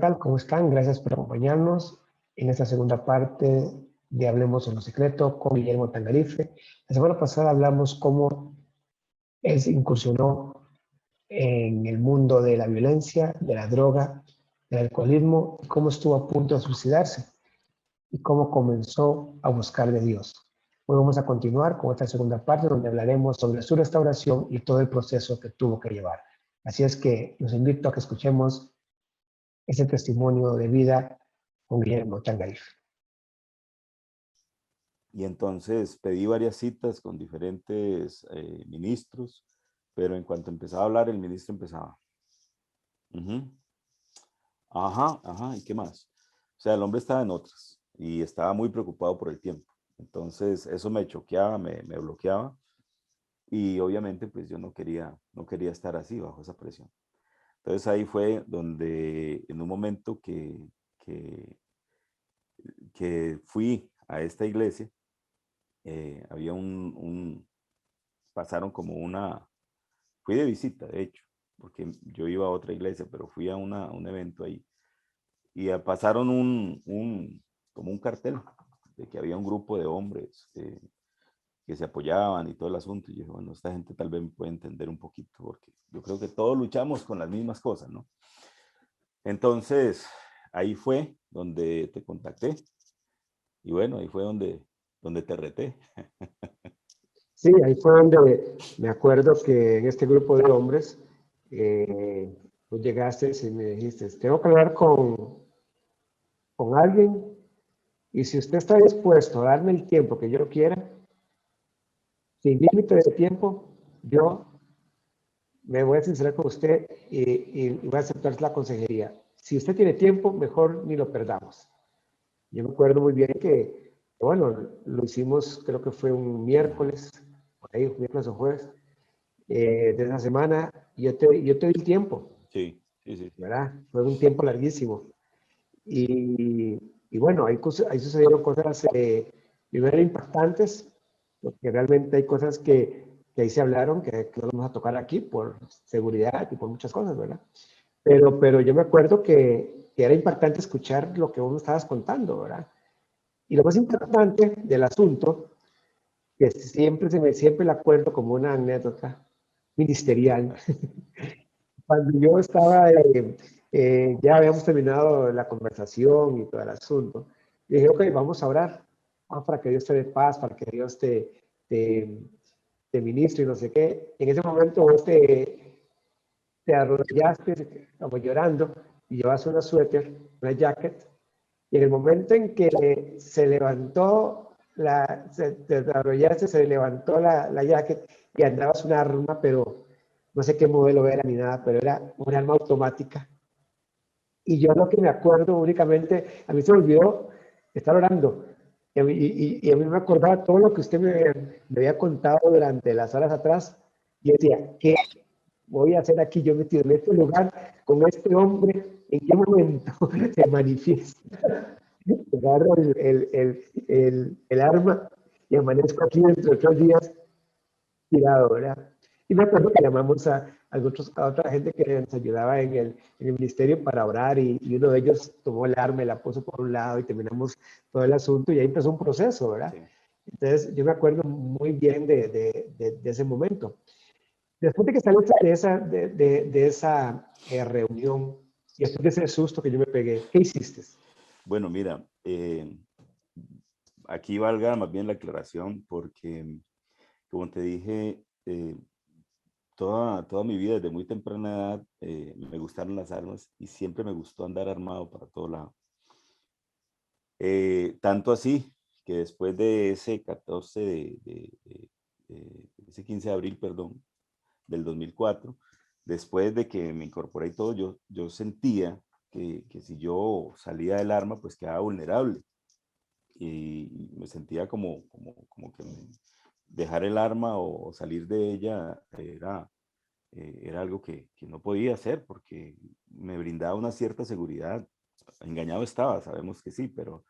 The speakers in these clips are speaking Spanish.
tal? ¿Cómo están? Gracias por acompañarnos en esta segunda parte de Hablemos en lo Secreto con Guillermo Tangarife. La semana pasada hablamos cómo él se incursionó en el mundo de la violencia, de la droga, del alcoholismo, y cómo estuvo a punto de suicidarse y cómo comenzó a buscar de Dios. Hoy vamos a continuar con esta segunda parte donde hablaremos sobre su restauración y todo el proceso que tuvo que llevar. Así es que los invito a que escuchemos ese testimonio de vida con Guillermo Tangarife. Y entonces pedí varias citas con diferentes ministros, pero en cuanto empezaba a hablar, el ministro empezaba. Ajá, ¿y qué más? O sea, el hombre estaba en otras y estaba muy preocupado por el tiempo. Entonces eso me choqueaba, me bloqueaba y obviamente pues yo no quería estar así bajo esa presión. Entonces ahí fue donde en un momento que fui a esta iglesia, había pasaron como fui de visita, de hecho, porque yo iba a otra iglesia, pero fui a un evento ahí. Y pasaron como un cartel de que había un grupo de hombres que se apoyaban y todo el asunto. Y yo dije, bueno, esta gente tal vez me puede entender un poquito, porque yo creo que todos luchamos con las mismas cosas, ¿no? Entonces, ahí fue donde te contacté. Y bueno, ahí fue donde te reté. Sí, ahí fue donde me acuerdo que en este grupo de hombres tú llegaste y me dijiste, tengo que hablar con alguien y si usted está dispuesto a darme el tiempo que yo quiera, sin límite de tiempo, yo me voy a sincerar con usted y voy a aceptar la consejería. Si usted tiene tiempo, mejor ni lo perdamos. Yo me acuerdo muy bien que, bueno, lo hicimos, creo que fue un miércoles, por ahí, miércoles o jueves, de esa semana, y yo te di el tiempo, Sí, sí, sí. ¿verdad? Fue un tiempo larguísimo. Y bueno, ahí sucedieron cosas primero impactantes, porque realmente hay cosas que ahí se hablaron, que no vamos a tocar aquí por seguridad y por muchas cosas, ¿verdad? Pero yo me acuerdo que era impactante escuchar lo que vos me estabas contando, ¿verdad? Y lo más importante del asunto, que siempre la cuento como una anécdota ministerial, cuando yo estaba, ya habíamos terminado la conversación y todo el asunto, dije, ok, vamos a orar, vamos para que Dios te dé paz, para que Dios te, te ministre y no sé qué. En ese momento vos te arrodillaste como llorando y llevas una suéter, una jacket, y en el momento en que se levantó, te arrollaste, se levantó la jacket y andabas un arma, pero no sé qué modelo era ni nada, pero era un arma automática. Y yo lo que me acuerdo únicamente, a mí se me olvidó estar orando. Y a mí me acordaba todo lo que usted me había contado durante las horas atrás. Y decía, ¿qué voy a hacer aquí yo metido en este lugar con este hombre? ¿En qué momento se manifiesta? Agarro el arma y amanezco aquí dentro de 3 días tirado, ¿verdad? Y me acuerdo que llamamos a otra gente que nos ayudaba en el ministerio para orar y uno de ellos tomó el arma y la puso por un lado y terminamos todo el asunto y ahí empezó un proceso, ¿verdad? Sí. Entonces yo me acuerdo muy bien de ese momento. Después de que salí de esa reunión y después de ese susto que yo me pegué, ¿qué hiciste? Bueno, mira, aquí valga más bien la aclaración porque, como te dije, toda mi vida, desde muy temprana edad, me gustaron las armas y siempre me gustó andar armado para todo lado. Tanto así que después de ese 14 ese 15 de abril, perdón, del 2004, después de que me incorporé y todo, yo sentía que si yo salía del arma, pues quedaba vulnerable. Y me sentía como que dejar el arma o salir de ella era algo que no podía hacer porque me brindaba una cierta seguridad. Engañado estaba, sabemos que sí, pero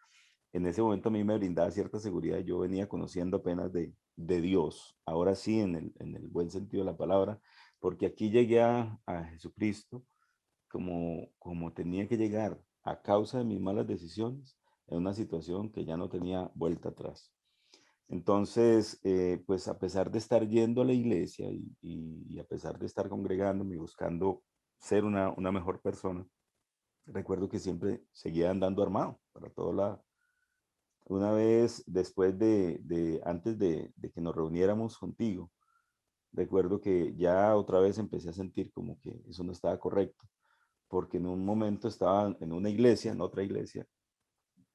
en ese momento a mí me brindaba cierta seguridad. Yo venía conociendo apenas de Dios, ahora sí en el buen sentido de la palabra, porque aquí llegué a Jesucristo como tenía que llegar a causa de mis malas decisiones en una situación que ya no tenía vuelta atrás. Entonces, pues a pesar de estar yendo a la iglesia y a pesar de estar congregándome y buscando ser una mejor persona, recuerdo que siempre seguía andando armado para todo lado. Una vez después antes de que nos reuniéramos contigo, recuerdo que ya otra vez empecé a sentir como que eso no estaba correcto, porque en un momento estaba en una iglesia, en otra iglesia,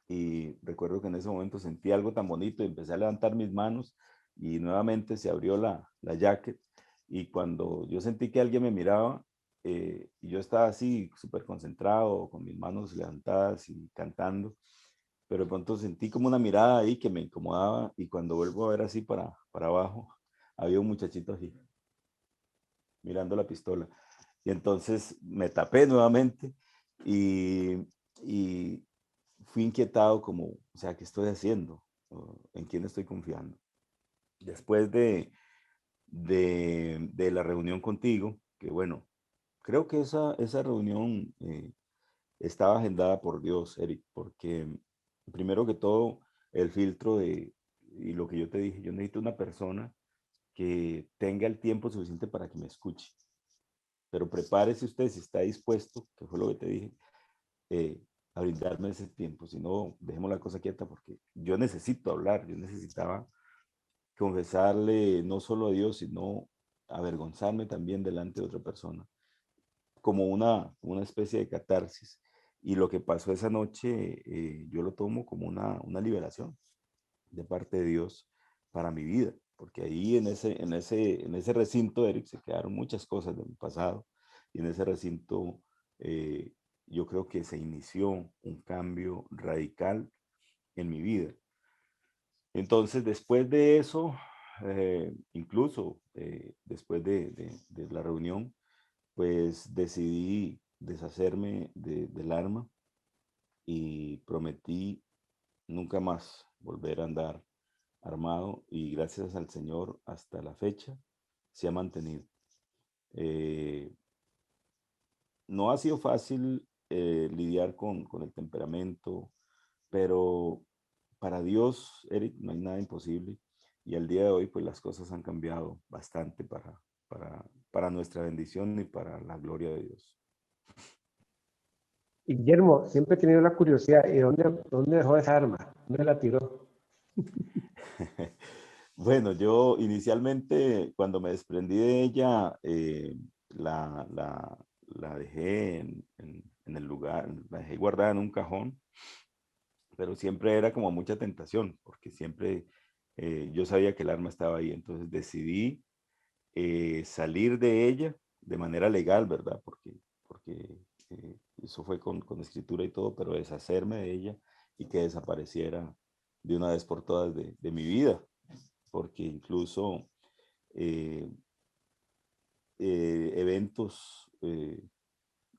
y recuerdo que en ese momento sentí algo tan bonito y empecé a levantar mis manos y nuevamente se abrió la jacket, y cuando yo sentí que alguien me miraba, y yo estaba así súper concentrado con mis manos levantadas y cantando, pero de pronto sentí como una mirada ahí que me incomodaba, y cuando vuelvo a ver así para abajo, había un muchachito así mirando la pistola. Y entonces me tapé nuevamente y, y fui inquietado como, o sea, ¿qué estoy haciendo? ¿En quién estoy confiando? Después de la reunión contigo, que bueno, creo que esa reunión estaba agendada por Dios, Eric, porque primero que todo, el filtro y lo que yo te dije, yo necesito una persona que tenga el tiempo suficiente para que me escuche. Pero prepárese usted si está dispuesto, que fue lo que te dije, a brindarme ese tiempo. Si no, dejemos la cosa quieta porque yo necesito hablar, yo necesitaba confesarle no solo a Dios, sino avergonzarme también delante de otra persona, como una especie de catarsis. Y lo que pasó esa noche, yo lo tomo como una liberación de parte de Dios para mi vida, porque ahí en ese recinto, Eric, se quedaron muchas cosas de mi pasado, y en ese recinto yo creo que se inició un cambio radical en mi vida. Entonces, después de eso, incluso después de la reunión, pues decidí deshacerme del arma y prometí nunca más volver a andar armado, y gracias al Señor hasta la fecha se ha mantenido. Eh, no ha sido fácil lidiar con el temperamento, pero para Dios, Eric, no hay nada imposible, y al día de hoy pues las cosas han cambiado bastante para nuestra bendición y para la gloria de Dios. Y Guillermo, siempre he tenido la curiosidad, ¿y dónde dejó esa arma? ¿Dónde la tiró? Bueno, yo inicialmente cuando me desprendí de ella, la dejé en el lugar, la dejé guardada en un cajón, pero siempre era como mucha tentación, porque siempre yo sabía que el arma estaba ahí, entonces decidí salir de ella de manera legal, ¿verdad? Porque eso fue con escritura y todo, pero deshacerme de ella y que desapareciera de una vez por todas de mi vida, porque incluso eh, eventos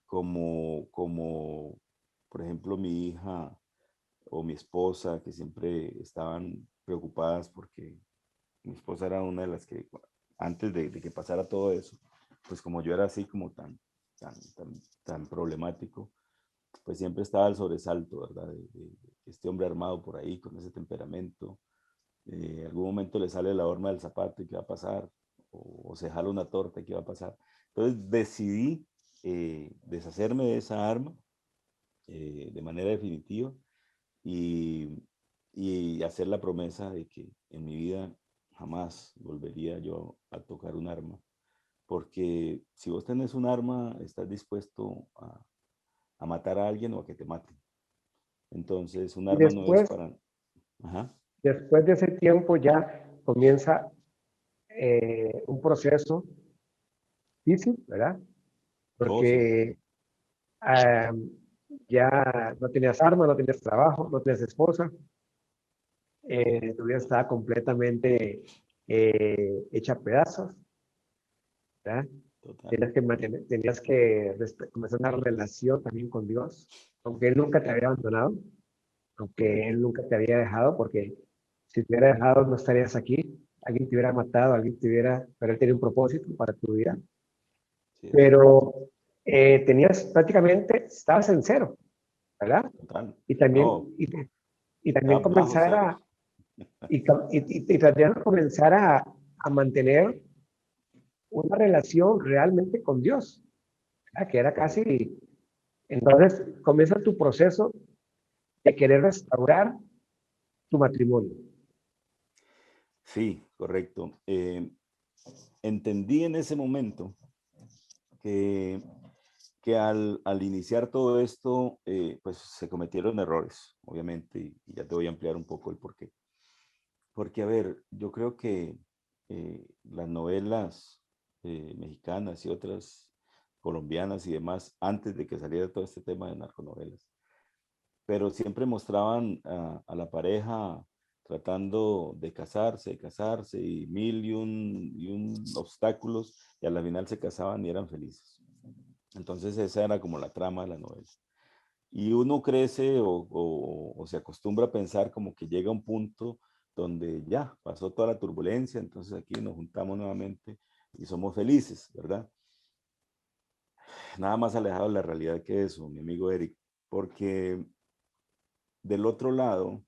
como, por ejemplo, mi hija o mi esposa, que siempre estaban preocupadas porque mi esposa era una de las que, antes de que pasara todo eso, pues como yo era así como tan problemático, pues siempre estaba el sobresalto, ¿verdad? De este hombre armado por ahí, con ese temperamento. Algún momento le sale la horma del zapato y qué va a pasar, o se jala una torta y qué va a pasar. Entonces decidí deshacerme de esa arma de manera definitiva, y, y hacer la promesa de que en mi vida jamás volvería yo a tocar un arma, porque si vos tenés un arma, estás dispuesto a matar a alguien o a que te maten. Entonces, un Y arma no es para... Ajá. después de ese tiempo ya comienza un proceso difícil, ¿verdad? Oh, sí. Porque ah, ya no tenías arma, no tenías trabajo, no tenías esposa, tu vida estaba completamente hecha a pedazos, ¿verdad? Total. Tenías que comenzar una relación también con Dios, aunque Él nunca te había abandonado, aunque Él nunca te había dejado, porque si te hubiera dejado no estarías aquí, alguien te hubiera matado, pero Él tenía un propósito para tu vida. Sí, es Pero cierto. tenías prácticamente, estabas en cero, ¿verdad? Total. Y también, No, y también estaba bajo comenzar cero. y también comenzar a mantener una relación realmente con Dios, ¿verdad? Que era Correcto. casi, entonces comienza tu proceso de querer restaurar tu matrimonio. Sí, correcto. Entendí en ese momento que, que al iniciar todo esto, pues se cometieron errores, obviamente, y ya te voy a ampliar un poco el porqué. Porque, a ver, yo creo que las novelas mexicanas y otras colombianas y demás, antes de que saliera todo este tema de narconovelas, pero siempre mostraban a la pareja tratando de casarse y mil y un obstáculos, y a la final se casaban y eran felices. Entonces esa era como la trama de la novela. Y uno crece o se acostumbra a pensar como que llega un punto donde ya pasó toda la turbulencia, entonces aquí nos juntamos nuevamente y somos felices, ¿verdad? Nada más alejado de la realidad que eso, mi amigo Eric, porque del otro lado,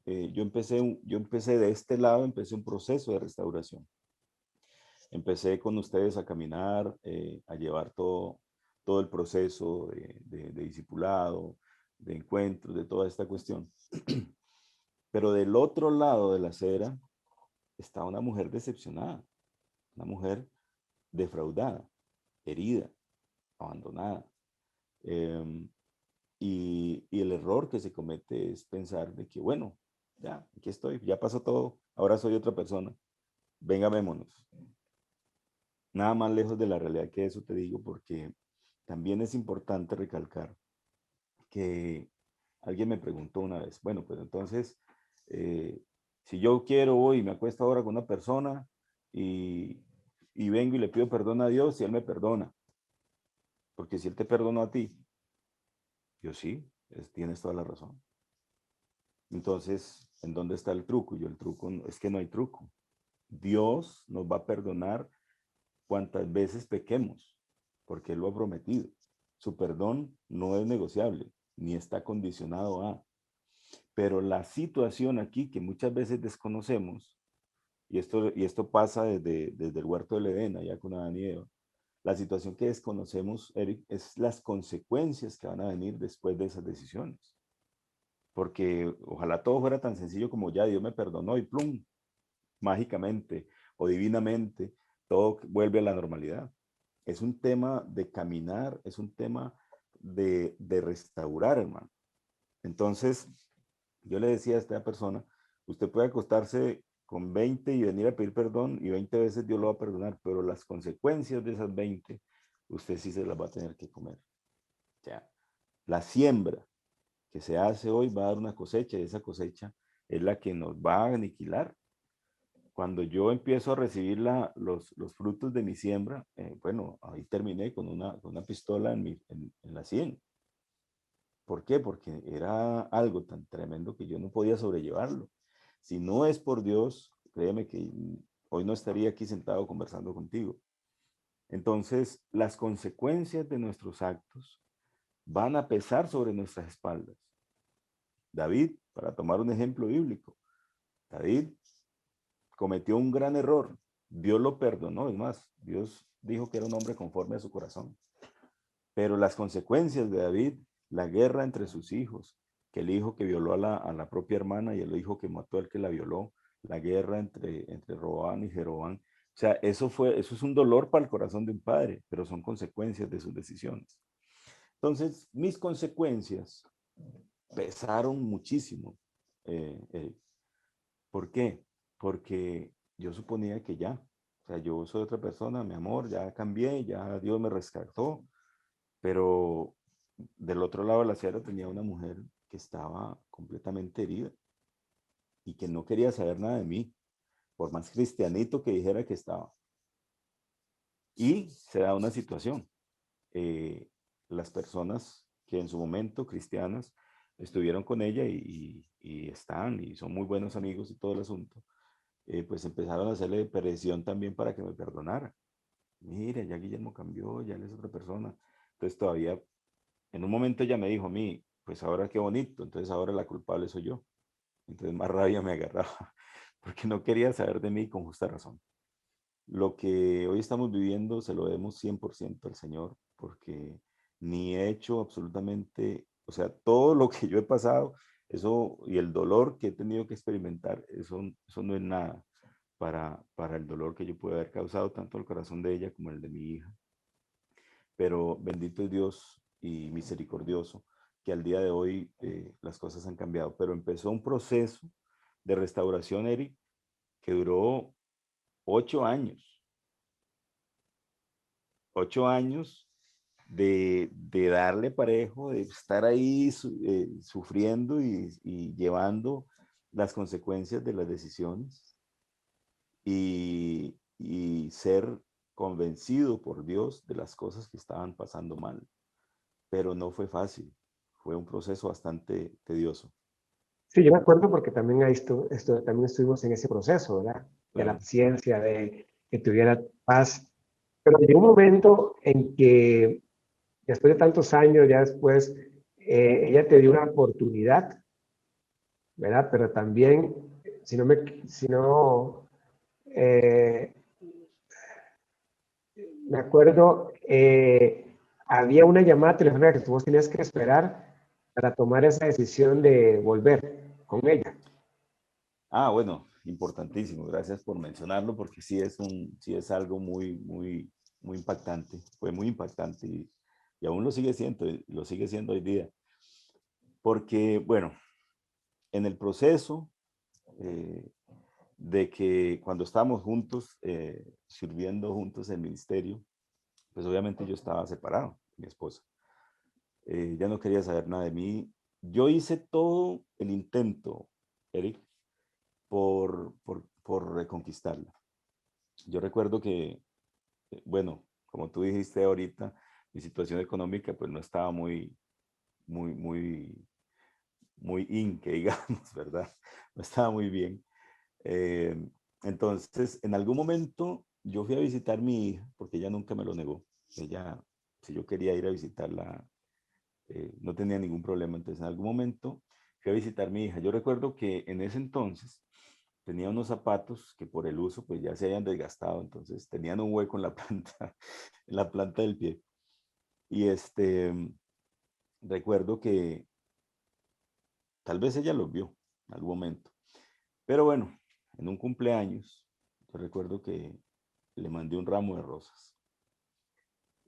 yo empecé de este lado, empecé un proceso de restauración. Empecé con ustedes a caminar, a llevar todo el proceso de discipulado, de encuentros, de toda esta cuestión. Pero del otro lado de la acera está una mujer decepcionada, una mujer defraudada, herida, abandonada. Em, y el error que se comete es pensar de que, bueno, ya, aquí estoy, ya pasó todo, ahora soy otra persona, venga, vémonos. Nada más lejos de la realidad que eso te digo, porque también es importante recalcar que alguien me preguntó una vez, bueno, pues entonces, eh, si yo quiero hoy me acuesto ahora con una persona y, y vengo y le pido perdón a Dios y Él me perdona, porque si Él te perdonó a ti, yo sí, tienes toda la razón. Entonces, ¿en dónde está el truco? El truco es que no hay truco. Dios nos va a perdonar cuantas veces pequemos, porque Él lo ha prometido. Su perdón no es negociable, ni está condicionado a. Pero la situación aquí que muchas veces desconocemos, y esto pasa desde el huerto del Edén, allá con Adán y Eva, la situación que desconocemos, Eric, es las consecuencias que van a venir después de esas decisiones. Porque ojalá todo fuera tan sencillo como ya Dios me perdonó y plum, mágicamente o divinamente, todo vuelve a la normalidad. Es un tema de caminar, es un tema de restaurar, hermano. Entonces, yo le decía a esta persona, usted puede acostarse con 20 y venir a pedir perdón y 20 veces Dios lo va a perdonar, pero las consecuencias de esas 20, usted sí se las va a tener que comer. O sea, la siembra que se hace hoy va a dar una cosecha y esa cosecha es la que nos va a aniquilar. Cuando yo empiezo a recibir los frutos de mi siembra, bueno, ahí terminé con una pistola en la sien. ¿Por qué? Porque era algo tan tremendo que yo no podía sobrellevarlo. Si no es por Dios, créeme que hoy no estaría aquí sentado conversando contigo. Entonces, las consecuencias de nuestros actos van a pesar sobre nuestras espaldas. David, para tomar un ejemplo bíblico, David cometió un gran error. Dios lo perdonó, es más, Dios dijo que era un hombre conforme a su corazón. Pero las consecuencias de David, la guerra entre sus hijos, que el hijo que violó a la propia hermana y el hijo que mató al que la violó, la guerra entre Roboam y Jeroboam, o sea, eso es un dolor para el corazón de un padre, pero son consecuencias de sus decisiones. Entonces, mis consecuencias pesaron muchísimo. ¿Por qué? Porque yo suponía que ya, o sea, yo soy otra persona, mi amor, ya cambié, ya Dios me rescató, pero del otro lado de la acera tenía una mujer que estaba completamente herida y que no quería saber nada de mí, por más cristianito que dijera que estaba. Y se da una situación. eh, las personas que en su momento cristianas estuvieron con ella y están y son muy buenos amigos y todo el asunto, pues empezaron a hacerle presión también para que me perdonara. Mire, ya Guillermo cambió, ya él es otra persona. Entonces todavía, en un momento ella me dijo a mí, pues ahora qué bonito, entonces ahora la culpable soy yo. Entonces más rabia me agarraba, porque no quería saber de mí con justa razón. Lo que hoy estamos viviendo se lo debemos 100% al Señor, porque ni he hecho absolutamente, o sea, todo lo que yo he pasado, eso y el dolor que he tenido que experimentar, eso no es nada para el dolor que yo pude haber causado tanto al corazón de ella como el de mi hija. Pero bendito es Dios y misericordioso, que al día de hoy las cosas han cambiado. Pero empezó un proceso de restauración, Eric, que duró 8 años. 8 años de darle parejo, de estar ahí sufriendo y llevando las consecuencias de las decisiones y ser convencido por Dios de las cosas que estaban pasando mal. Pero no fue fácil, fue un proceso bastante tedioso. Sí, yo me acuerdo porque también ahí también estuvimos en ese proceso, ¿verdad? De la Claro. paciencia, de que tuviera paz. Pero llegó un momento en que, después de tantos años, ya después, ella te dio una oportunidad, ¿verdad? Pero también, si no, eh, me acuerdo, había una llamada telefónica que tú vos tenías que esperar para tomar esa decisión de volver con ella. Ah, bueno, importantísimo. Gracias por mencionarlo porque sí es algo muy impactante. Fue muy impactante y aún lo sigue siendo hoy día. Porque, bueno, en el proceso eh, de que cuando estábamos juntos, sirviendo juntos en el ministerio, pues obviamente yo estaba separado, mi esposa. Ya no quería saber nada de mí. Yo hice todo el intento, Eric, por reconquistarla. Yo recuerdo que, bueno, como tú dijiste ahorita, mi situación económica pues no estaba muy, muy, muy que digamos, ¿verdad? No estaba muy bien. Eh, entonces, en algún momento yo fui a visitar a mi hija, porque ella nunca me lo negó. Ella, si yo quería ir a visitarla, no tenía ningún problema. Entonces, en algún momento fui a visitar a mi hija. Yo recuerdo que en ese entonces tenía unos zapatos que por el uso pues ya se habían desgastado, entonces tenían un hueco en la planta, en la planta del pie. Y recuerdo que tal vez ella los vio en algún momento. Pero bueno, en un cumpleaños, yo recuerdo que le mandé un ramo de rosas.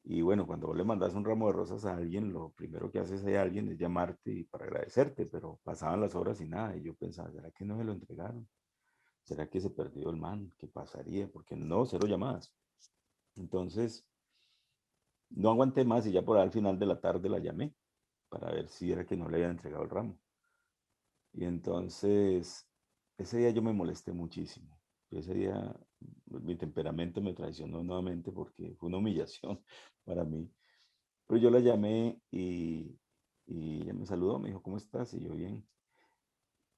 Y bueno, cuando vos le mandas un ramo de rosas a alguien, lo primero que haces a alguien es llamarte y para agradecerte, pero pasaban las horas y nada. Y yo pensaba, ¿será que no me lo entregaron? ¿Será que se perdió el man? ¿Qué pasaría? Porque no, cero llamadas. Entonces, no aguanté más y ya por ahí al final de la tarde la llamé para ver si era que no le habían entregado el ramo. Y entonces, ese día yo me molesté muchísimo. Ese día mi temperamento me traicionó nuevamente porque fue una humillación para mí. Pero yo la llamé y ella me saludó, me dijo, ¿cómo estás? Y yo bien.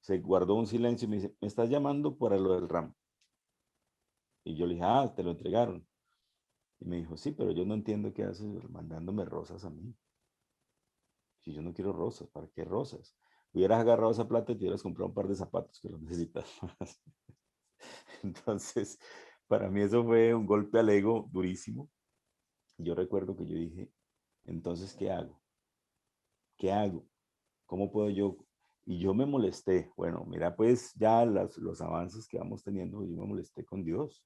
Se guardó un silencio y me dice, ¿me estás llamando para lo del ramo? Y yo le dije, ah, te lo entregaron. Y me dijo, sí, pero yo no entiendo qué haces mandándome rosas a mí. Si yo no quiero rosas, ¿para qué rosas? Hubieras agarrado esa plata y te hubieras comprado un par de zapatos que los necesitas más. Entonces, para mí eso fue un golpe al ego durísimo. Yo recuerdo que yo dije, entonces, ¿qué hago? ¿Qué hago? ¿Cómo puedo yo? Y yo me molesté. Bueno, mira, pues ya los avances que vamos teniendo, yo me molesté con Dios.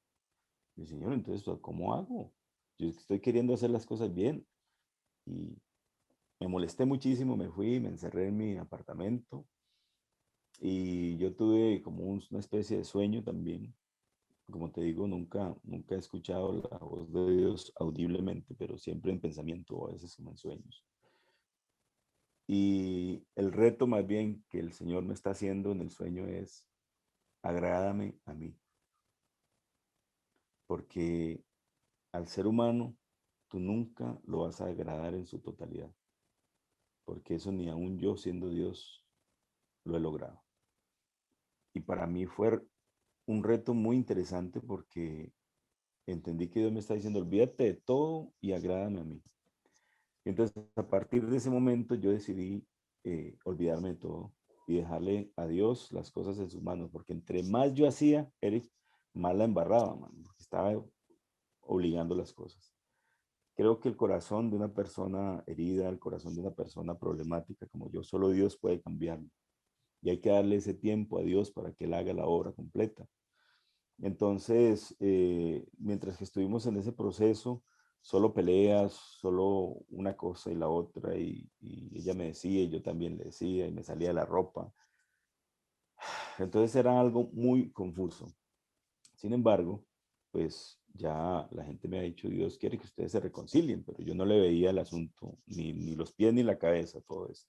Y Señor, entonces, ¿cómo hago? Yo estoy queriendo hacer las cosas bien. Y me molesté muchísimo, me fui, me encerré en mi apartamento y yo tuve como una especie de sueño también. Como te digo, nunca he escuchado la voz de Dios audiblemente, pero siempre en pensamiento o a veces como en sueños. Y el reto más bien que el Señor me está haciendo en el sueño es, agrádame a mí, porque al ser humano tú nunca lo vas a agradar en su totalidad, porque eso ni aún yo siendo Dios lo he logrado. Y para mí fue un reto muy interesante porque entendí que Dios me está diciendo, olvídate de todo y agrádame a mí. Y entonces, a partir de ese momento, yo decidí olvidarme de todo y dejarle a Dios las cosas en sus manos, porque entre más yo hacía, Eric, más la embarraba, man, porque estaba obligando las cosas. Creo que el corazón de una persona herida, el corazón de una persona problemática como yo, solo Dios puede cambiarlo. Y hay que darle ese tiempo a Dios para que Él haga la obra completa. Entonces, mientras que estuvimos en ese proceso, solo peleas, solo una cosa y la otra, y ella me decía, y yo también le decía, y me salía la ropa. Entonces era algo muy confuso. Sin embargo, pues ya la gente me ha dicho, Dios quiere que ustedes se reconcilien, pero yo no le veía el asunto, ni los pies ni la cabeza, todo esto.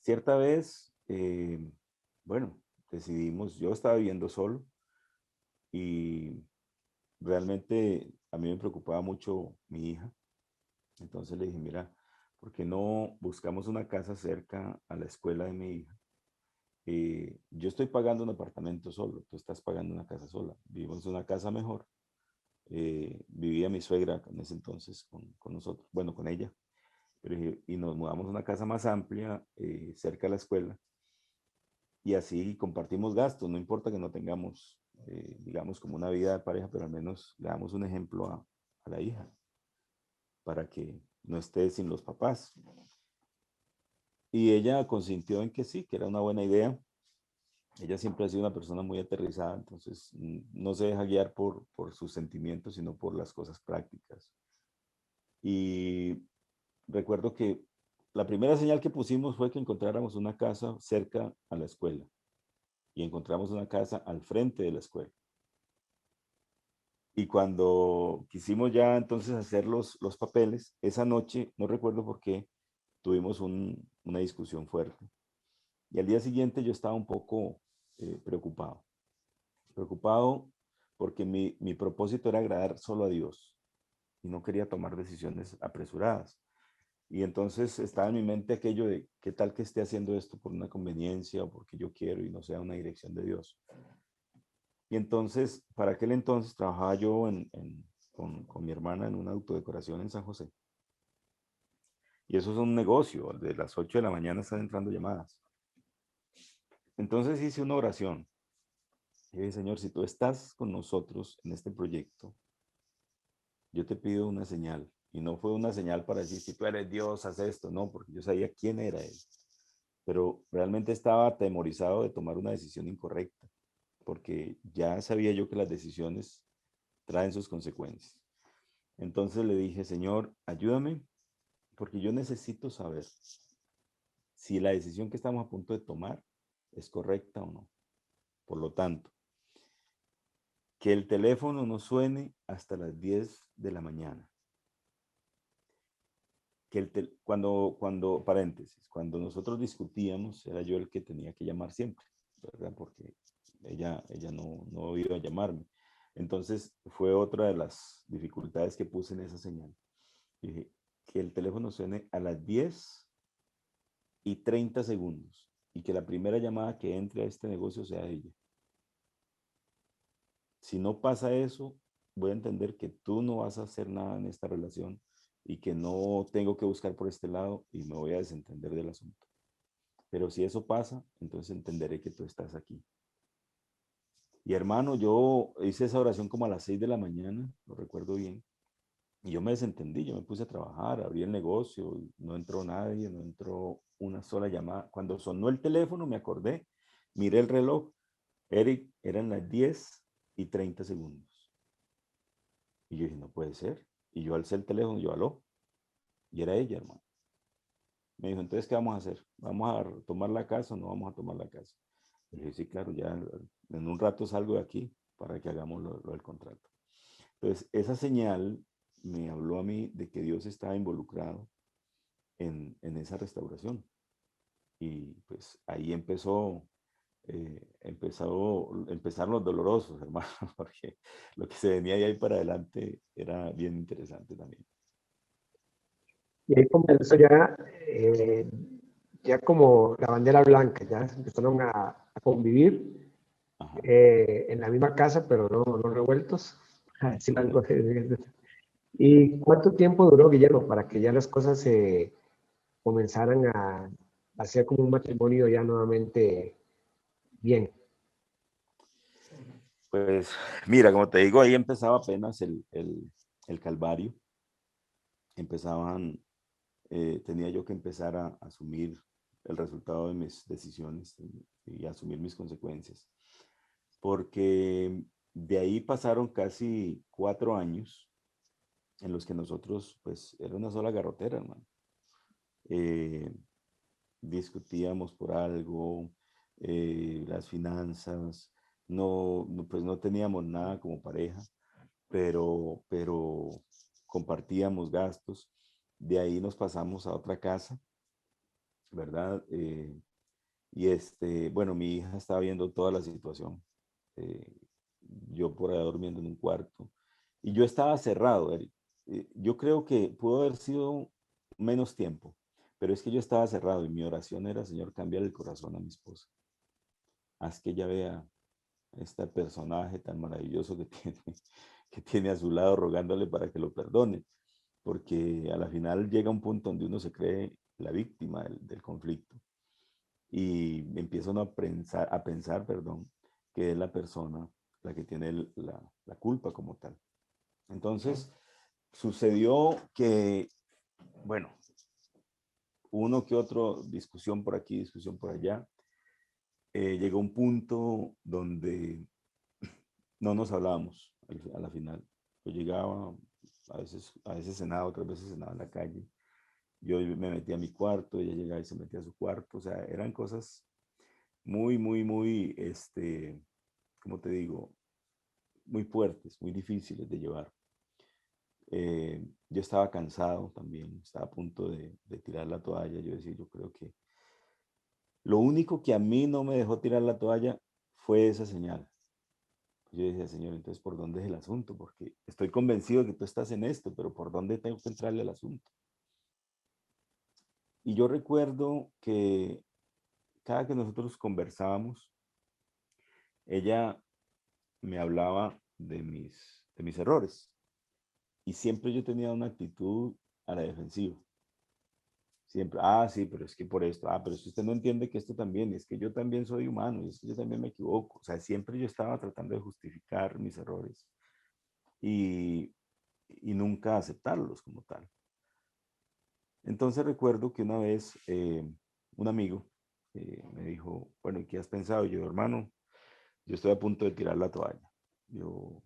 Cierta vez, bueno, decidimos, yo estaba viviendo solo y realmente a mí me preocupaba mucho mi hija. Entonces le dije, mira, ¿por qué no buscamos una casa cerca a la escuela de mi hija? Yo estoy pagando un apartamento solo, tú estás pagando una casa sola, vivimos en una casa mejor. Vivía mi suegra en ese entonces con nosotros, bueno, con ella, pero, y nos mudamos a una casa más amplia, cerca de la escuela, y así compartimos gastos, no importa que no tengamos, digamos, como una vida de pareja, pero al menos le damos un ejemplo a la hija, para que no esté sin los papás. Y ella consintió en que sí, que era una buena idea. Ella siempre ha sido una persona muy aterrizada, entonces no se deja guiar por sus sentimientos, sino por las cosas prácticas. Y recuerdo que la primera señal que pusimos fue que encontráramos una casa cerca a la escuela. Y encontramos una casa al frente de la escuela. Y cuando quisimos ya entonces hacer los papeles, esa noche, no recuerdo por qué, tuvimos una discusión fuerte. Y al día siguiente yo estaba un poco preocupado. Preocupado porque mi propósito era agradar solo a Dios y no quería tomar decisiones apresuradas. Y entonces estaba en mi mente aquello de, ¿qué tal que esté haciendo esto por una conveniencia o porque yo quiero y no sea una dirección de Dios? Y entonces, para aquel entonces, trabajaba yo con mi hermana en una autodecoración en San José. Y eso es un negocio, de las 8 de la mañana están entrando llamadas. Entonces hice una oración. Y dije, Señor, si tú estás con nosotros en este proyecto, yo te pido una señal. Y no fue una señal para decir, si tú eres Dios, haz esto. No, porque yo sabía quién era Él. Pero realmente estaba atemorizado de tomar una decisión incorrecta, porque ya sabía yo que las decisiones traen sus consecuencias. Entonces le dije, Señor, ayúdame, porque yo necesito saber si la decisión que estamos a punto de tomar es correcta o no. Por lo tanto, que el teléfono no suene hasta las 10 de la mañana. Que paréntesis, cuando nosotros discutíamos, era yo el que tenía que llamar siempre, ¿verdad? Porque ella no iba a llamarme. Entonces, fue otra de las dificultades que puse en esa señal. Dije, que el teléfono suene a las 10:30 y que la primera llamada que entre a este negocio sea ella. Si no pasa eso, voy a entender que tú no vas a hacer nada en esta relación y que no tengo que buscar por este lado y me voy a desentender del asunto. Pero si eso pasa, entonces entenderé que tú estás aquí. Y hermano, yo hice esa oración como a las 6 de la mañana, lo recuerdo bien, y yo me desentendí, yo me puse a trabajar, abrí el negocio, no entró nadie, no entró una sola llamada. Cuando sonó el teléfono me acordé, miré el reloj, Eric, eran las 10:30. Y yo dije, no puede ser. Y yo alcé el teléfono, yo aló, y era ella, hermano. Me dijo, entonces, ¿qué vamos a hacer? ¿Vamos a tomar la casa o no vamos a tomar la casa? Y dije, sí, claro, ya en un rato salgo de aquí para que hagamos lo del contrato. Entonces, esa señal me habló a mí de que Dios estaba involucrado en esa restauración. Y pues ahí empezaron los dolorosos, hermano, porque lo que se venía de ahí para adelante era bien interesante también. Y ahí comenzó ya como la bandera blanca, ya empezaron a convivir Ajá, en la misma casa, pero no revueltos. Ah, sí, algo correcto. ¿Y cuánto tiempo duró, Guillermo, para que ya las cosas se comenzaran a hacer como un matrimonio ya nuevamente bien? Pues mira, como te digo, ahí empezaba apenas el calvario. Empezaban, tenía yo que empezar a asumir el resultado de mis decisiones y asumir mis consecuencias. Porque de ahí pasaron casi 4 años en los que nosotros, pues, era una sola garrotera, hermano. Eh, Discutíamos por algo, las finanzas, pues no teníamos nada como pareja, pero compartíamos gastos. De ahí nos pasamos a otra casa, ¿verdad? Bueno, mi hija estaba viendo toda la situación. eh, yo por allá durmiendo en un cuarto. Y yo estaba cerrado, Eric. Yo creo que pudo haber sido menos tiempo, pero es que yo estaba cerrado y mi oración era, Señor, cambia el corazón a mi esposa. Haz que ella vea este personaje tan maravilloso que tiene, que tiene a su lado rogándole para que lo perdone. Porque a la final llega un punto donde uno se cree la víctima del conflicto y empieza uno a pensar, perdón, que es la persona la que tiene la culpa como tal. Entonces, sucedió que, bueno, uno que otro, discusión por aquí, discusión por allá, llegó un punto donde no nos hablábamos a la final. Yo llegaba, a veces cenaba, otras veces cenaba en la calle. Yo me metía a mi cuarto, ella llegaba y se metía a su cuarto. O sea, eran cosas muy, muy, muy, ¿cómo te digo? Muy fuertes, muy difíciles de llevar. Yo estaba cansado también, estaba a punto de tirar la toalla. Yo decía, yo creo que lo único que a mí no me dejó tirar la toalla fue esa señal. Yo decía, Señor, entonces, ¿por dónde es el asunto? Porque estoy convencido de que tú estás en esto, pero ¿por dónde tengo que entrarle al asunto? Y yo recuerdo que cada que nosotros conversábamos, ella me hablaba de mis errores. Y siempre yo tenía una actitud a la defensiva. Siempre, sí, pero es que por esto, pero si usted no entiende que esto también, es que yo también soy humano, y es que yo también me equivoco. O sea, siempre yo estaba tratando de justificar mis errores y, y nunca aceptarlos como tal. Entonces recuerdo que una vez un amigo me dijo, bueno, ¿y qué has pensado? Y yo, hermano, yo estoy a punto de tirar la toalla. Yo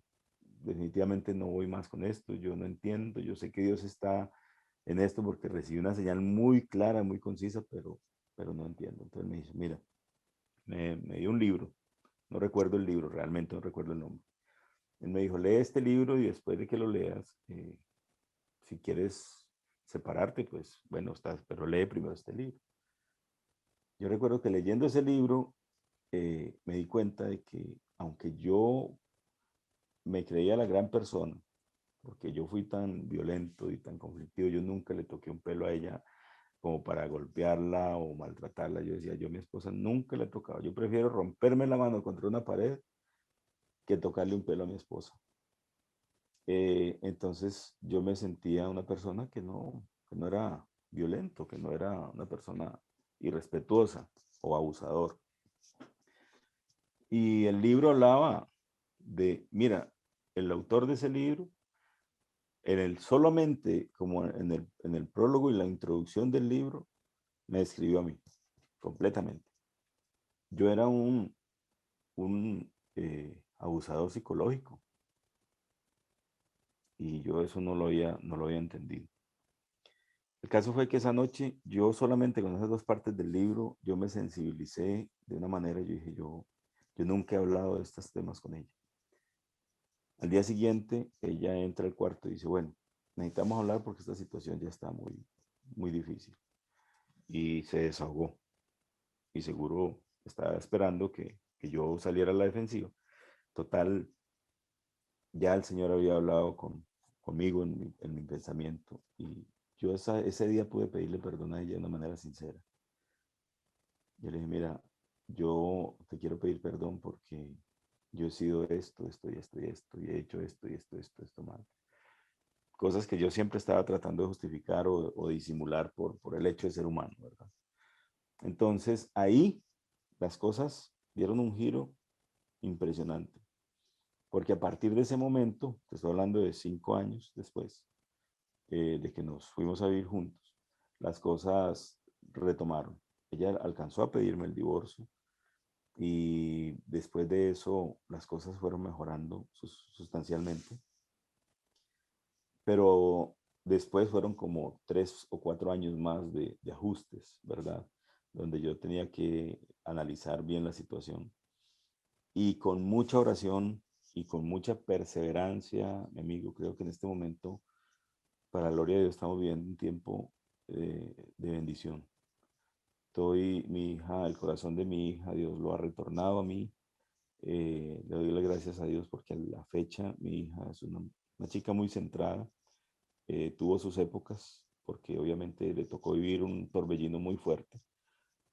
definitivamente no voy más con esto, yo no entiendo, yo sé que Dios está en esto porque recibí una señal muy clara, muy concisa, pero no entiendo. Entonces me dice, mira, me dio un libro, no recuerdo el libro, realmente no recuerdo el nombre. Él me dijo, lee este libro y después de que lo leas, si quieres separarte, pues bueno, estás, pero lee primero este libro. Yo recuerdo que leyendo ese libro me di cuenta de que aunque yo me creía la gran persona, porque yo fui tan violento y tan conflictivo, yo nunca le toqué un pelo a ella como para golpearla o maltratarla. Yo decía, yo a mi esposa nunca le he tocado. Yo prefiero romperme la mano contra una pared que tocarle un pelo a mi esposa. Entonces yo me sentía una persona que no era violento, que no era una persona irrespetuosa o abusador. Y el libro hablaba mira, el autor de ese libro, solamente como en el prólogo y la introducción del libro, me describió a mí completamente. Yo era un abusador psicológico y yo eso no lo había entendido. El caso fue que esa noche yo solamente con esas dos partes del libro, yo me sensibilicé de una manera, yo dije, yo nunca he hablado de estos temas con ella. Al día siguiente, ella entra al cuarto y dice, bueno, necesitamos hablar porque esta situación ya está muy, muy difícil. Y se desahogó. Y seguro estaba esperando que yo saliera a la defensiva. Total, ya el Señor había hablado conmigo en mi pensamiento. Y yo ese día pude pedirle perdón a ella de una manera sincera. Yo le dije, mira, yo te quiero pedir perdón porque yo he sido esto, esto y esto y esto, y he hecho esto y esto mal. cosas que yo siempre estaba tratando de justificar o disimular por el hecho de ser humano, ¿verdad? Entonces, ahí las cosas dieron un giro impresionante, porque a partir de ese momento, te estoy hablando de 5 años después, de que nos fuimos a vivir juntos, las cosas retomaron. Ella alcanzó a pedirme el divorcio y después de eso las cosas fueron mejorando sustancialmente, pero después fueron como 3 o 4 años más de ajustes, ¿verdad? Donde yo tenía que analizar bien la situación y con mucha oración y con mucha perseverancia, mi amigo, creo que en este momento, para la gloria de Dios, estamos viviendo un tiempo de bendición. Mi hija, el corazón de mi hija, Dios lo ha retornado a mí. Le doy las gracias a Dios porque a la fecha mi hija es una chica muy centrada. Tuvo sus épocas porque obviamente le tocó vivir un torbellino muy fuerte,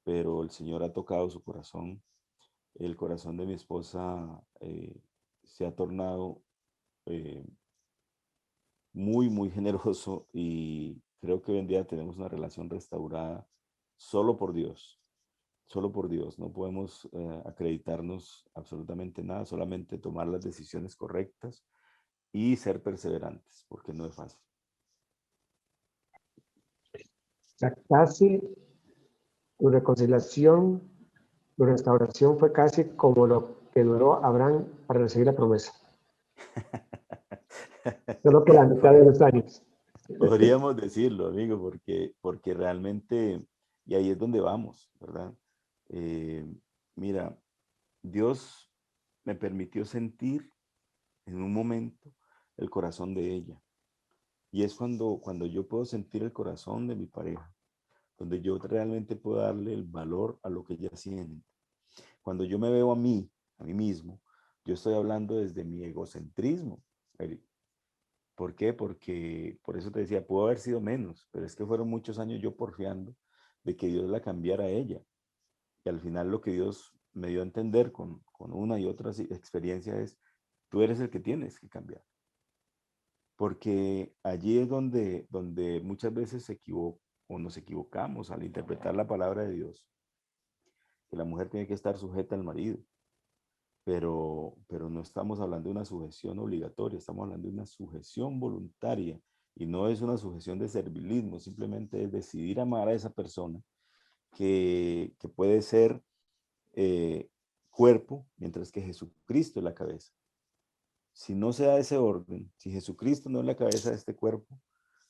pero el Señor ha tocado su corazón. El corazón de mi esposa se ha tornado eh, muy, muy generoso y creo que hoy en día tenemos una relación restaurada solo por Dios, solo por Dios. No podemos acreditarnos absolutamente nada, solamente tomar las decisiones correctas y ser perseverantes, porque no es fácil. O sea, casi tu reconciliación, tu restauración fue casi como lo que duró Abraham para recibir la promesa. Solo por la mitad de los años. Podríamos decirlo, amigo, porque realmente, y ahí es donde vamos, ¿verdad? Eh, Mira, Dios me permitió sentir en un momento el corazón de ella. Y es cuando yo puedo sentir el corazón de mi pareja, donde yo realmente puedo darle el valor a lo que ella siente. Cuando yo me veo a mí mismo, yo estoy hablando desde mi egocentrismo, Eric. ¿Por qué? Porque, por eso te decía, pudo haber sido menos, pero es que fueron muchos años yo porfiando de que Dios la cambiara a ella. Y al final lo que Dios me dio a entender con una y otra experiencia es, tú eres el que tienes que cambiar. Porque allí es donde muchas veces se equivoca o nos equivocamos al interpretar la palabra de Dios, que la mujer tiene que estar sujeta al marido, pero no estamos hablando de una sujeción obligatoria, estamos hablando de una sujeción voluntaria y no es una sujeción de servilismo, simplemente es decidir amar a esa persona que puede ser eh, cuerpo, mientras que Jesucristo es la cabeza. Si no se da ese orden, si Jesucristo no es la cabeza de este cuerpo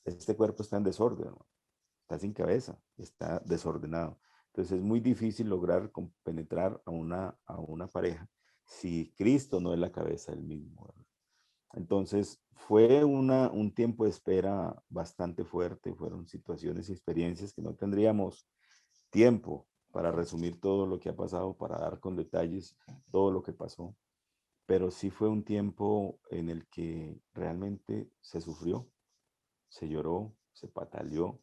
está en desorden, ¿no? Está sin cabeza, está desordenado. Entonces es muy difícil lograr penetrar a una pareja si Cristo no es la cabeza del mismo, ¿verdad? Entonces fue un tiempo de espera bastante fuerte, fueron situaciones y experiencias que no tendríamos tiempo para resumir todo lo que ha pasado, para dar con detalles todo lo que pasó, pero sí fue un tiempo en el que realmente se sufrió, se lloró, se pataleó,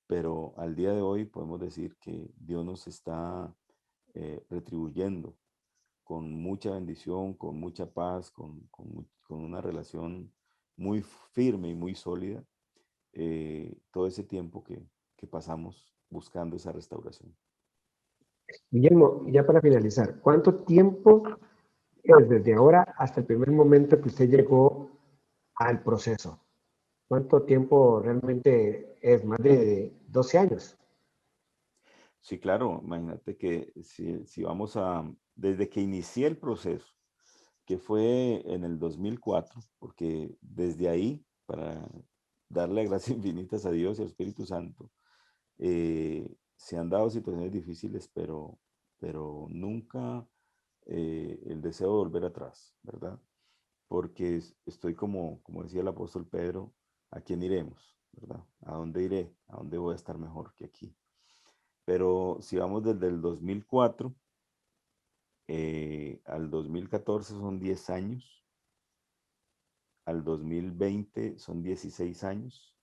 pero al día de hoy podemos decir que Dios nos está retribuyendo con mucha bendición, con mucha paz, con una relación muy firme y muy sólida, todo ese tiempo que pasamos buscando esa restauración. Guillermo, y ya para finalizar, ¿cuánto tiempo es desde ahora hasta el primer momento que usted llegó al proceso? ¿Cuánto tiempo realmente es? Más de 12 años. Sí, claro, imagínate que si vamos desde que inicié el proceso, que fue en el 2004, porque desde ahí, para darle gracias infinitas a Dios y al Espíritu Santo, se han dado situaciones difíciles, pero nunca el deseo de volver atrás, ¿verdad? Porque estoy como decía el apóstol Pedro, ¿a quién iremos? ¿Verdad? ¿A dónde iré? ¿A dónde voy a estar mejor que aquí? Pero si vamos desde el 2004 al 2014 son 10 años, al 2020 son 16 años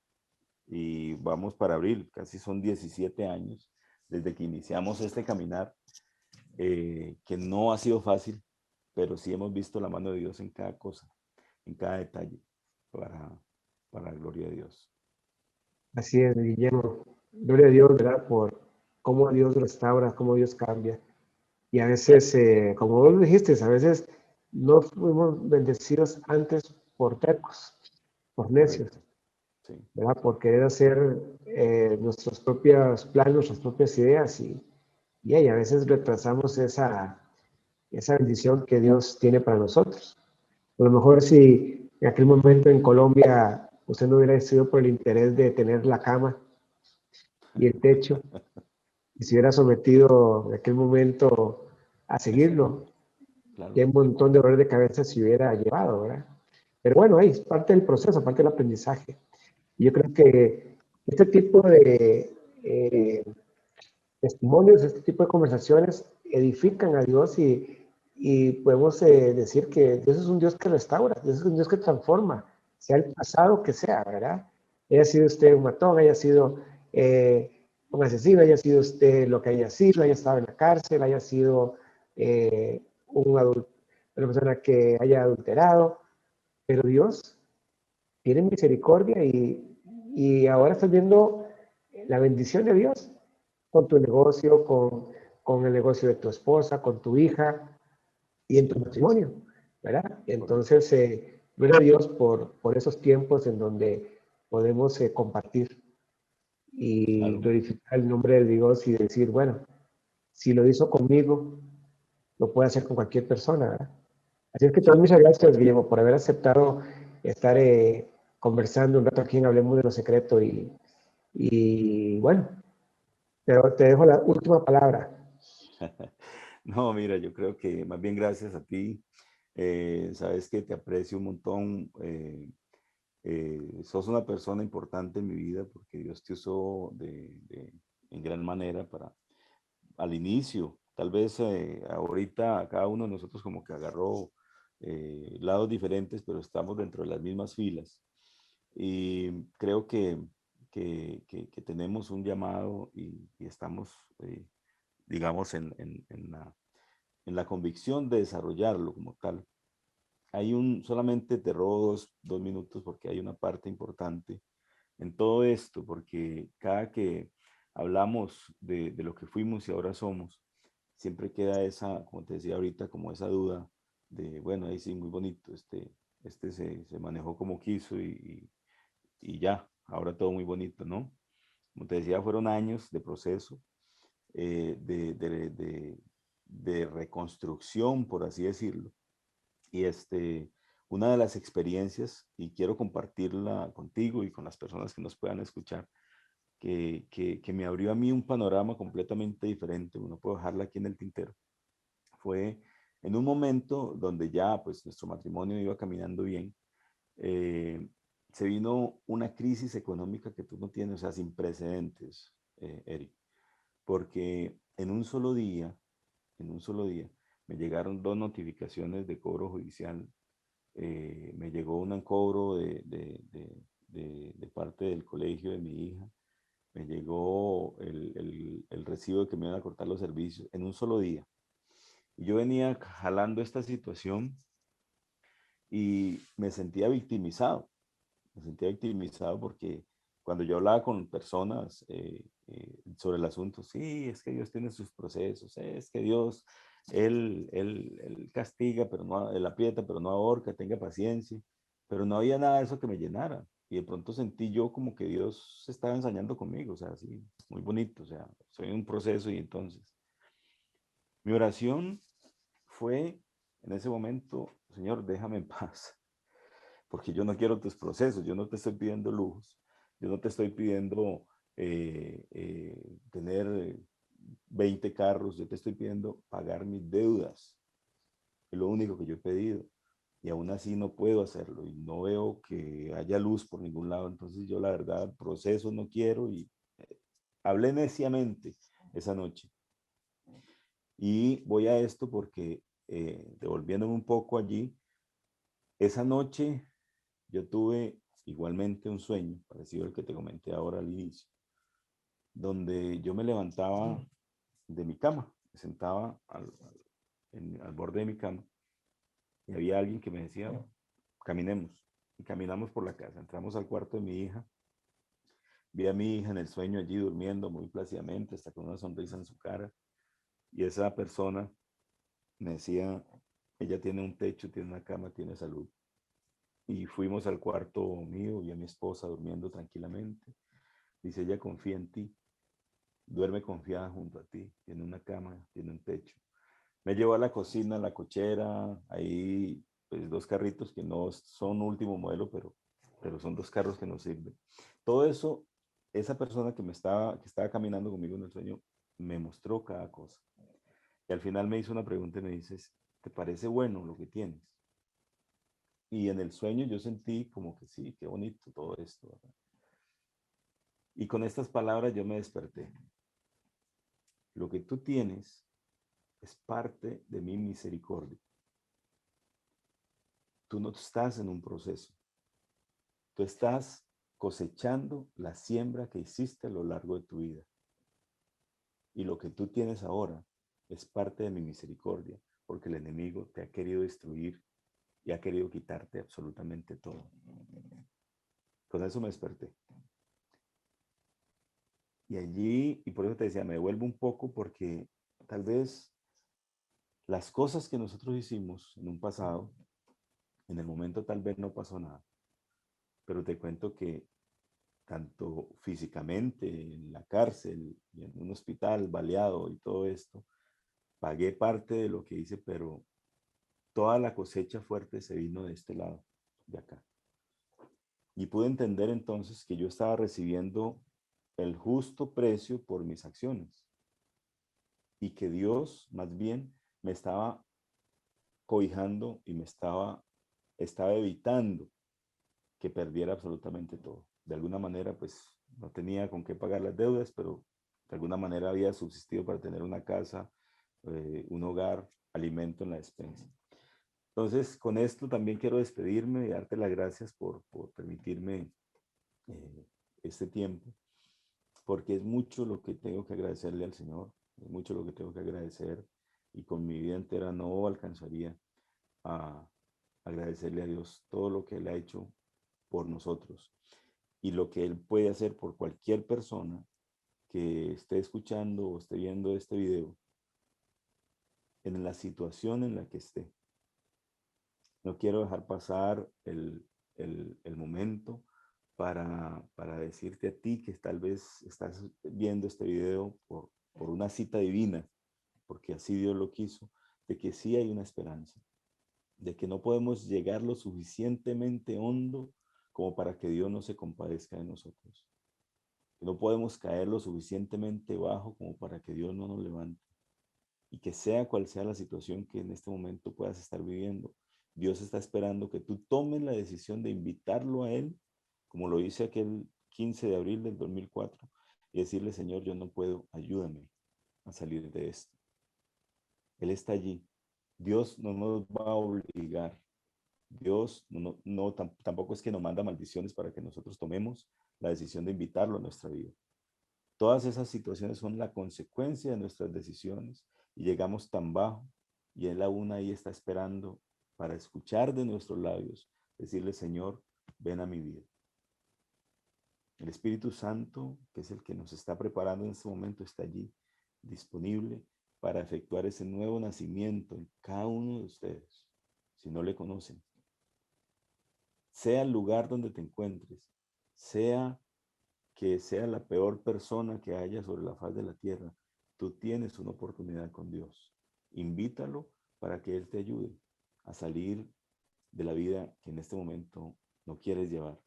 y vamos para abril, casi son 17 años desde que iniciamos este caminar, que no ha sido fácil, pero sí hemos visto la mano de Dios en cada cosa, en cada detalle, para, para la gloria de Dios. Así es, Guillermo. Gloria a Dios, ¿verdad? Por cómo Dios restaura, cómo Dios cambia. Y a veces, como vos lo dijiste, a veces no fuimos bendecidos antes por tercos, por necios, Correcto. Sí. ¿verdad? Por querer hacer nuestros propios planes, nuestras propias ideas y a veces retrasamos esa bendición que Dios tiene para nosotros. A lo mejor si en aquel momento en Colombia usted no hubiera sido por el interés de tener la cama y el techo, y se hubiera sometido en aquel momento a seguirlo, Claro. ya un montón de dolores de cabeza se hubiera llevado, ¿verdad? Pero bueno, ahí es parte del proceso, parte del aprendizaje. Y yo creo que este tipo de testimonios, este tipo de conversaciones edifican a Dios y podemos decir que Dios es un Dios que restaura, Dios es un Dios que transforma, sea el pasado que sea, ¿verdad? Haya sido usted un matón, haya sido un asesino, haya sido usted lo que haya sido, haya estado en la cárcel, haya sido una persona que haya adulterado, pero Dios tiene misericordia y ahora estás viendo la bendición de Dios con tu negocio, con el negocio de tu esposa, con tu hija y en tu matrimonio, ¿verdad? Correcto. Entonces, gloria a Dios por esos tiempos en donde podemos compartir y Claro. glorificar el nombre de Dios y decir, bueno, si lo hizo conmigo, lo puede hacer con cualquier persona, ¿verdad? Así es que te doy Sí. muchas gracias, Guillermo, por haber aceptado estar conversando un rato aquí en Hablemos de lo Secreto y bueno, pero te dejo la última palabra. No, mira, yo creo que más bien gracias a ti. Sabes que te aprecio un montón. Sos una persona importante en mi vida porque Dios te usó en gran manera para, al inicio, tal vez ahorita cada uno de nosotros como que agarró lados diferentes, pero estamos dentro de las mismas filas. Y creo que tenemos un llamado y estamos, digamos, en la convicción de desarrollarlo como tal. Solamente te robo dos minutos porque hay una parte importante en todo esto, porque cada que hablamos de lo que fuimos y ahora somos, siempre queda esa, como te decía ahorita, como esa duda de, bueno, ahí sí, muy bonito, este se manejó como quiso y ya, ahora todo muy bonito, ¿no? Como te decía, fueron años de proceso, eh, de, de, de, de reconstrucción, por así decirlo. Y una de las experiencias, y quiero compartirla contigo y con las personas que nos puedan escuchar, que me abrió a mí un panorama completamente diferente, no puedo dejarla aquí en el tintero, fue en un momento donde ya pues nuestro matrimonio iba caminando bien, eh, se vino una crisis económica que tú no tienes, o sea, sin precedentes, Eric, porque en un solo día, me llegaron dos notificaciones de cobro judicial. Me llegó un cobro de parte del colegio de mi hija, me llegó el recibo de que me iban a cortar los servicios en un solo día. Y yo venía jalando esta situación y me sentía victimizado porque cuando yo hablaba con personas sobre el asunto, sí, es que Dios tiene sus procesos, es que Dios, él castiga, pero no, él aprieta, pero no ahorca, tenga paciencia, pero no había nada de eso que me llenara. Y de pronto sentí yo como que Dios se estaba ensañando conmigo, o sea, sí, muy bonito, o sea, soy en un proceso y entonces mi oración fue en ese momento, Señor, déjame en paz porque yo no quiero tus procesos, yo no te estoy pidiendo lujos, yo no te estoy pidiendo tener 20 carros, yo te estoy pidiendo pagar mis deudas, es lo único que yo he pedido, y aún así no puedo hacerlo, y no veo que haya luz por ningún lado, entonces yo la verdad, procesos no quiero, y hablé neciamente esa noche, y voy a esto porque, devolviéndome un poco allí, esa noche yo tuve igualmente un sueño, parecido al que te comenté ahora al inicio, donde yo me levantaba de mi cama, me sentaba al borde de mi cama y había alguien que me decía, caminemos. y caminamos por la casa. Entramos al cuarto de mi hija. Vi a mi hija en el sueño allí durmiendo muy plácidamente, hasta con una sonrisa en su cara. Y esa persona me decía, ella tiene un techo, tiene una cama, tiene salud. Y fuimos al cuarto mío y a mi esposa durmiendo tranquilamente. Dice, ella confía en ti, duerme confiada junto a ti, tiene una cama, tiene un techo. Me llevó a la cocina, a la cochera, ahí pues dos carritos que no son último modelo, pero son dos carros que nos sirven. Todo eso, esa persona que estaba caminando conmigo en el sueño, me mostró cada cosa. Y al final me hizo una pregunta y me dices, ¿te parece bueno lo que tienes? Y en el sueño yo sentí como que sí, qué bonito todo esto, ¿verdad? Y con estas palabras yo me desperté. Lo que tú tienes es parte de mi misericordia. Tú no estás en un proceso. Tú estás cosechando la siembra que hiciste a lo largo de tu vida. Y lo que tú tienes ahora es parte de mi misericordia, porque el enemigo te ha querido destruir y ha querido quitarte absolutamente todo. Con eso me desperté. Y allí, y por eso te decía, me devuelvo un poco porque tal vez las cosas que nosotros hicimos en un pasado, en el momento tal vez no pasó nada, pero te cuento que tanto físicamente en la cárcel y en un hospital baleado y todo esto, pagué parte de lo que hice, pero toda la cosecha fuerte se vino de este lado, de acá. Y pude entender entonces que yo estaba recibiendo el justo precio por mis acciones y que Dios más bien me estaba cobijando y estaba evitando que perdiera absolutamente todo. De alguna manera, pues no tenía con qué pagar las deudas, pero de alguna manera había subsistido para tener una casa, un hogar, alimento en la despensa. Entonces, con esto también quiero despedirme y darte las gracias por permitirme eh, este tiempo, porque es mucho lo que tengo que agradecerle al Señor, es mucho lo que tengo que agradecer y con mi vida entera no alcanzaría a agradecerle a Dios todo lo que Él ha hecho por nosotros y lo que Él puede hacer por cualquier persona que esté escuchando o esté viendo este video en la situación en la que esté. No quiero dejar pasar el momento para decirte a ti que tal vez estás viendo este video por una cita divina, porque así Dios lo quiso, de que sí hay una esperanza, de que no podemos llegar lo suficientemente hondo como para que Dios no se compadezca de nosotros. Que no podemos caer lo suficientemente bajo como para que Dios no nos levante. Y que sea cual sea la situación que en este momento puedas estar viviendo, Dios está esperando que tú tomes la decisión de invitarlo a Él, como lo hice aquel 15 de abril del 2004, y decirle, Señor, yo no puedo, ayúdame a salir de esto. Él está allí. Dios no nos va a obligar. Dios tampoco es que nos manda maldiciones para que nosotros tomemos la decisión de invitarlo a nuestra vida. Todas esas situaciones son la consecuencia de nuestras decisiones y llegamos tan bajo y Él aún ahí está esperando para escuchar de nuestros labios, decirle, Señor, ven a mi vida. El Espíritu Santo, que es el que nos está preparando en este momento, está allí, disponible para efectuar ese nuevo nacimiento en cada uno de ustedes, si no le conocen. Sea el lugar donde te encuentres, sea que sea la peor persona que haya sobre la faz de la tierra, tú tienes una oportunidad con Dios. Invítalo para que Él te ayude a salir de la vida que en este momento no quieres llevar.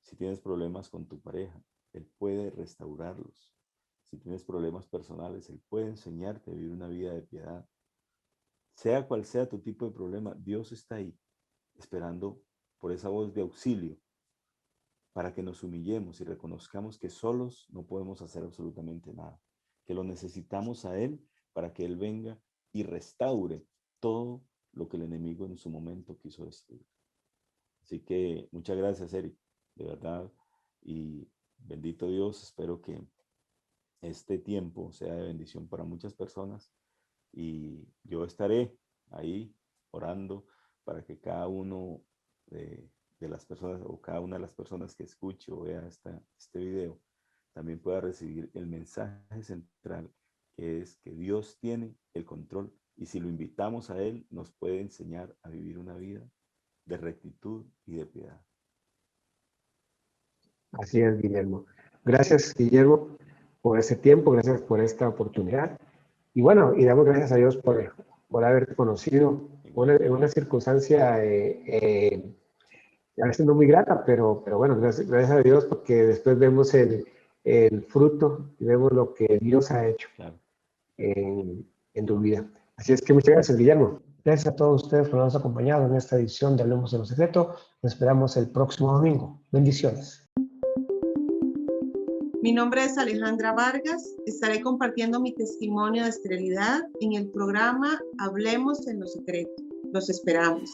Si tienes problemas con tu pareja, Él puede restaurarlos. Si tienes problemas personales, Él puede enseñarte a vivir una vida de piedad. Sea cual sea tu tipo de problema, Dios está ahí, esperando por esa voz de auxilio para que nos humillemos y reconozcamos que solos no podemos hacer absolutamente nada, que lo necesitamos a Él para que Él venga y restaure todo lo que el enemigo en su momento quiso destruir. Así que muchas gracias, Eric, de verdad, y bendito Dios, espero que este tiempo sea de bendición para muchas personas y yo estaré ahí orando para que cada uno de las personas o cada una de las personas que escuche o vea este video también pueda recibir el mensaje central, que es que Dios tiene el control y si lo invitamos a Él nos puede enseñar a vivir una vida de rectitud y de piedad. Así es, Guillermo. Gracias, Guillermo, por ese tiempo, gracias por esta oportunidad. Y bueno, y damos gracias a Dios por haberte conocido en una circunstancia a veces no muy grata, pero bueno, gracias a Dios porque después vemos el fruto y vemos lo que Dios ha hecho Claro. en tu vida. Así es que muchas gracias, Guillermo. Gracias a todos ustedes por habernos acompañado en esta edición de Hablemos de lo Secreto. Nos esperamos el próximo domingo. Bendiciones. Mi nombre es Alejandra Vargas. Estaré compartiendo mi testimonio de esterilidad en el programa Hablemos en lo Secreto. Los esperamos.